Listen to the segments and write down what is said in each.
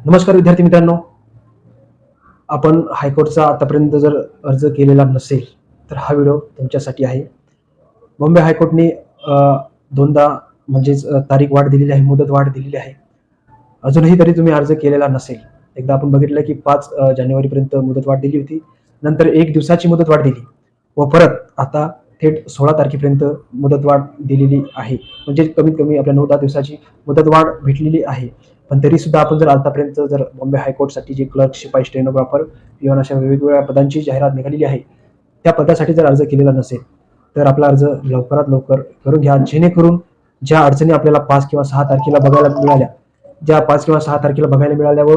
नमस्कार विद्यार्थी मित्रांनो, आपण हायकोर्टचा आतापर्यंत जर अर्ज केलेला नसेल तर हा व्हिडिओ तुमच्यासाठी आहे. बॉम्बे हायकोर्टने दोनदा म्हणजेच तारीख वाढ दिलेली आहे, मुदत वाढ दिलेली आहे. अजूनही तरी तुम्ही अर्ज केलेला नसेल, एकदा आपण बघितलं की 5 जानेवारीपर्यंत मुदत वाढ दिली होती. नंतर 1 दिवसाची मुदत वाढ दिली व परत आता थेट 16 तारखेपर्यंत मुदतवाढ दिलेली आहे. म्हणजे कमीत कमी आपल्या 9-10 दिवसाची मुदतवाढ भेटलेली आहे. पण तरीसुद्धा आपण जर आतापर्यंत जर बॉम्बे हायकोर्टसाठी जे क्लर्क, शिपाई, स्टेनोग्राफर, पिओन अशा वेगवेगळ्या पदांची जाहिरात निघालेली आहे, त्या पदासाठी जर अर्ज केलेला नसेल, तर आपला अर्ज लवकरात लवकर करून घ्या. जेणेकरून ज्या अडचणी आपल्याला 5 किंवा 6 तारखेला बघायला मिळाल्या, ज्या 5 किंवा 6 तारखेला बघायला मिळाल्या व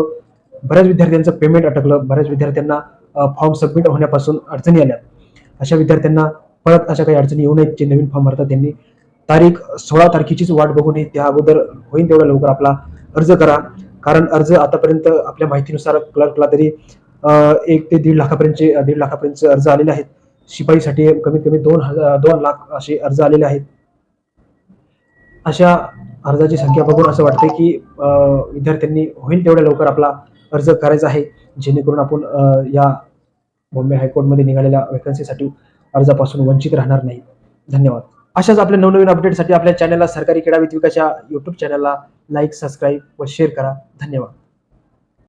बऱ्याच विद्यार्थ्यांचं पेमेंट अटकलं, बऱ्याच विद्यार्थ्यांना फॉर्म सबमिट होण्यापासून अडचणी आल्या. अशा विद्यार्थ्यांना परत अशा काही अडचणी येऊ नयेत. जे नवीन फॉर्म भरतात त्यांनी तारीख 16 तारखेचीच वाट बघू नये. त्या अगोदर होईल तेवढ्या लवकर आपला अर्ज करा. कारण अर्ज आतापर्यंत आपल्या माहितीनुसार क्लर्कला तरी 1 ते 1.5 लाखापर्यंतचे अर्ज आलेले आहेत. शिपाईसाठी कमीत कमी 2 लाख असे अर्ज आलेले आहेत. अशा अर्जाची संख्या बघून असं वाटतंय की विद्यार्थ्यांनी होईल तेवढ्या लवकर आपला अर्ज करायचा आहे. जेणेकरून आपण या बॉम्बे हायकोर्टमध्ये निघालेल्या व्हॅकन्सीसाठी अर्जापासून वंचित राहणार नाही. धन्यवाद. अशाच आपल्या नवनवीन अपडेटसाठी आपल्या चॅनलला सरकारी क्रीडा विद्विकाच्या YouTube चॅनलला लाईक, सबस्क्राईब व शेअर करा. धन्यवाद.